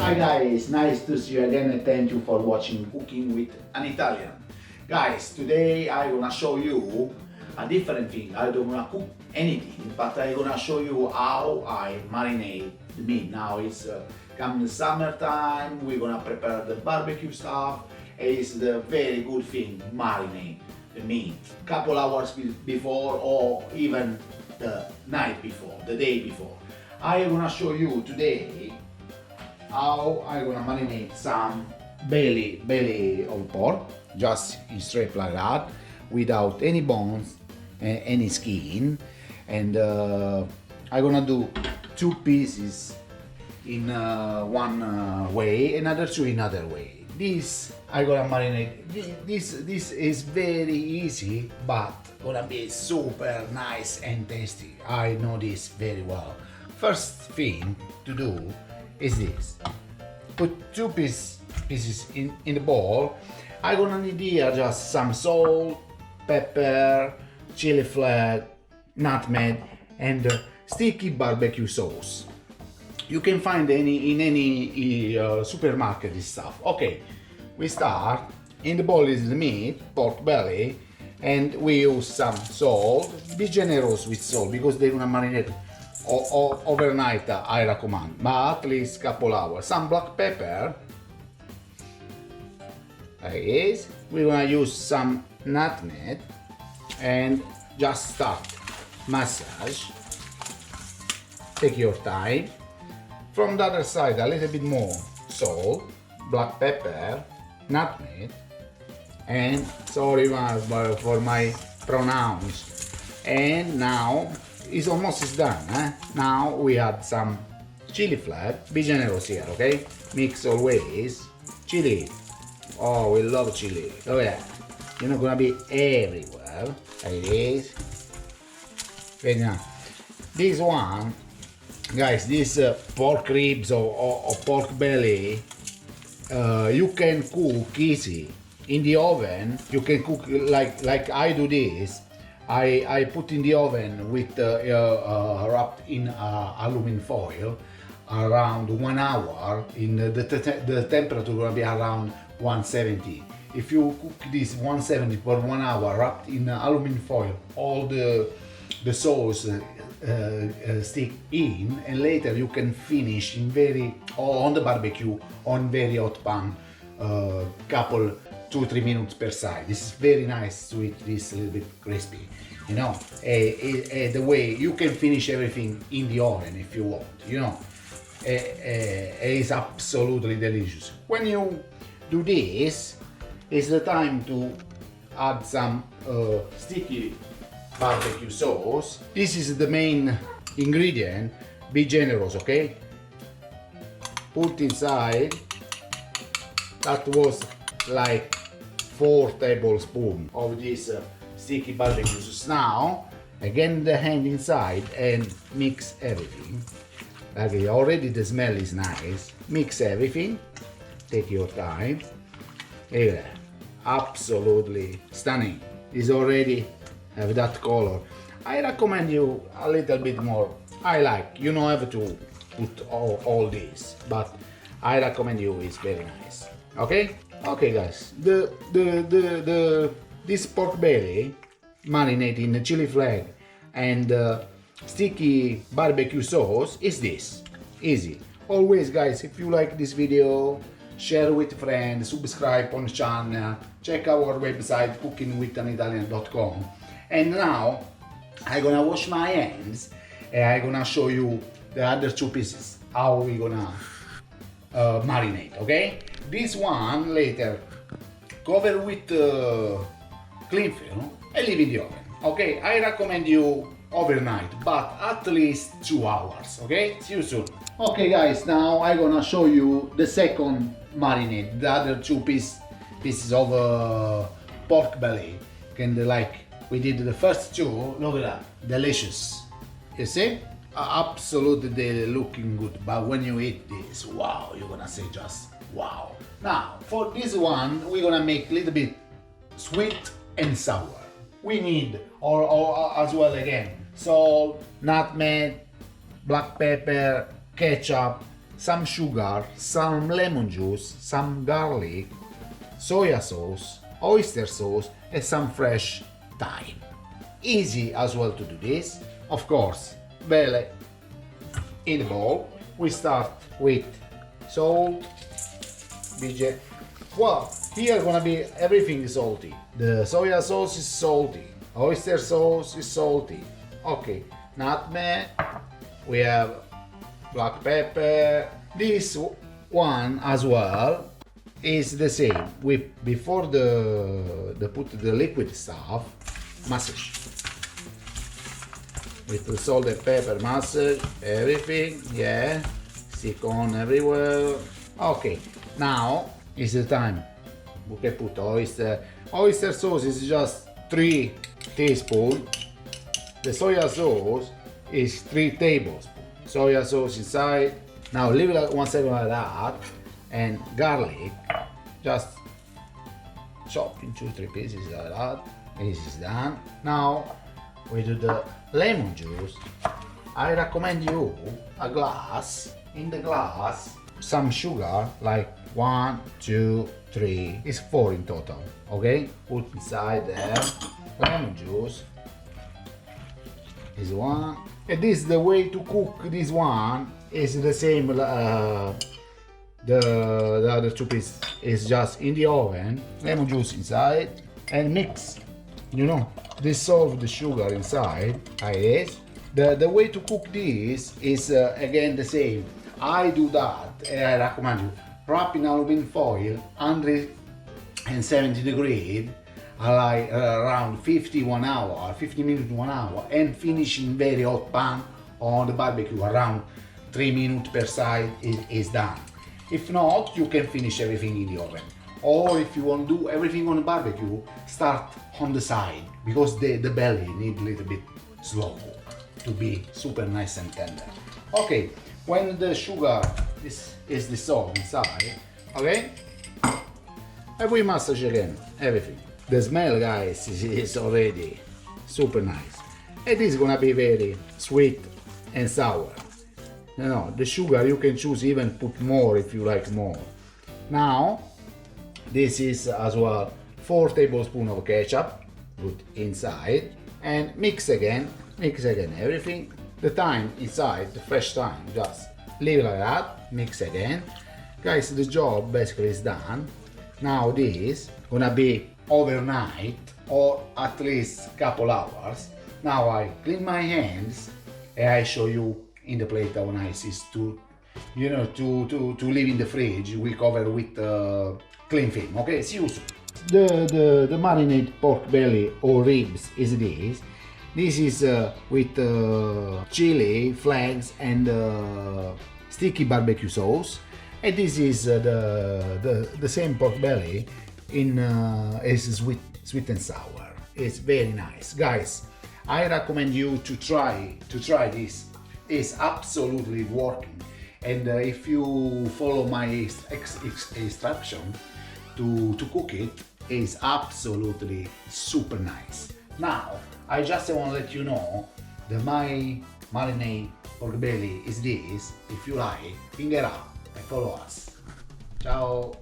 Hi guys, nice to see you again and thank you for watching Cooking with an Italian. Guys, today I'm gonna show you a different thing. I don't wanna cook anything, but I'm gonna show you how I marinate the meat. Now it's coming the summertime, we're gonna prepare the barbecue stuff. It's the very good thing, marinate the meat. Couple hours before or even the night before, the day before. I'm gonna show you today how I'm gonna marinate some belly of pork, just straight like that, without any bones and any skin. And I'm gonna do 2 pieces in one way, another 2 in another way. This I'm gonna marinate. This is very easy, but gonna be super nice and tasty. I know this very well. First thing to do is this. Put 2 pieces in the bowl. I'm gonna need here just some salt, pepper, chili flakes, nutmeg, and sticky barbecue sauce. You can find in any supermarket this stuff. Okay, we start. In the bowl is the meat, pork belly, and we use some salt. Be generous with salt because they're gonna marinate overnight, I recommend, but at least couple hours. Some black pepper. Like this. We're gonna use some nutmeg and just start massage. Take your time. From the other side, a little bit more salt, black pepper, nutmeg, and sorry for my pronouns. And now it's almost done. Now we add some chili flakes. Be generous here, okay? Mix always. Chili. Oh, we love chili. Look at that. You're not gonna be everywhere. Like this. Very nice. This one, guys, this pork ribs or pork belly, you can cook easy. In the oven, you can cook like I do this. I put in the oven with wrapped in aluminum foil around 1 hour. In the temperature will be around 170. If you cook this 170 for 1 hour wrapped in aluminum foil, all the sauce stick in, and later you can finish in on the barbecue on very hot pan, couple 2-3 minutes per side. This is very nice to eat this a little bit crispy, you know. The way you can finish everything in the oven if you want, you know. It's absolutely delicious. When you do this, it's the time to add some sticky barbecue sauce. This is the main ingredient. Be generous, okay? Put inside. That was like 4 tablespoons of this sticky barbecue sauce. Now, again the hand inside and mix everything. Okay, already the smell is nice. Mix everything. Take your time. Here, absolutely stunning. It's already have that color. I recommend you a little bit more. You don't have to put all this, but I recommend you. It's very nice. Okay. Okay, guys, this pork belly marinated in the chili flake and sticky barbecue sauce is this easy. Always, guys, if you like this video, share with friends, subscribe on the channel, check our website cookingwithanitalian.com. And now I'm gonna wash my hands and I'm gonna show you the other 2 pieces how we gonna marinate. Okay, this one later cover with cling film and leave in the oven. Okay, I recommend you overnight, but at least 2 hours. Okay, see you soon. Okay, guys, now I'm gonna show you the second marinade, the other 2 pieces of pork belly. And like we did the first 2, look at that, delicious. You see? Absolutely looking good, but when you eat this, wow, you're gonna say just wow. Now, for this one, we're gonna make a little bit sweet and sour. We need, or as well again, salt, nutmeg, black pepper, ketchup, some sugar, some lemon juice, some garlic, soy sauce, oyster sauce, and some fresh thyme. Easy as well to do this. Of course, belly in the bowl. We start with salt, BJ. Well, here gonna be everything salty. The soy sauce is salty, oyster sauce is salty. Okay, nutmeg, we have black pepper. This one as well is the same. We before the put the liquid stuff, massage. With the salt and pepper, massage everything. Yeah, stick on everywhere. Okay, now is the time. We can put oyster. Oyster sauce is just 3 teaspoons. The soy sauce is 3 tablespoons. Soy sauce inside. Now leave it 1 second like that. And garlic, just chop into 3 pieces like that. This is done. Now we do the lemon juice. I recommend you a glass. In the glass, some sugar, like 1, 2, 3. It's 4 in total. Okay? Put inside there. Lemon juice. This one. And this is the way to cook this one. Is the same. The other 2 pieces is just in the oven. Lemon juice inside and mix. You know, dissolve the sugar inside. Like this. The way to cook this is again the same. I do that and I recommend you. Wrap in aluminum foil, 170 degrees, like around 50 minutes 1 hour, and finish in very hot pan on the barbecue. Around 3 minutes per side is done. If not, you can finish everything in the oven. Or if you want to do everything on the barbecue, start on the side, because the belly needs a little bit slow to be super nice and tender. Okay, when the sugar is dissolved inside, okay, and we massage again everything. The smell, guys, is already super nice. It is gonna be very sweet and sour. You know, the sugar you can choose, even put more if you like more. Now, this is as well 4 tablespoons of ketchup, put inside, and mix again everything. The thyme inside, the fresh thyme, just leave it like that, mix again. Guys, the job basically is done. Now this gonna be overnight or at least couple hours. Now I clean my hands and I show you in the plate how nice is to, you know, to leave in the fridge. We cover with cling film. Okay, see you soon. The marinade pork belly or ribs is this. This is with chili flakes and sticky barbecue sauce, and this is the same pork belly in is sweet and sour. It's very nice, guys. I recommend you to try this. It's absolutely working, and if you follow my instruction to cook it, it's absolutely super nice. Now, I just want to let you know that my marinade pork belly is this. If you like, finger up and follow us. Ciao!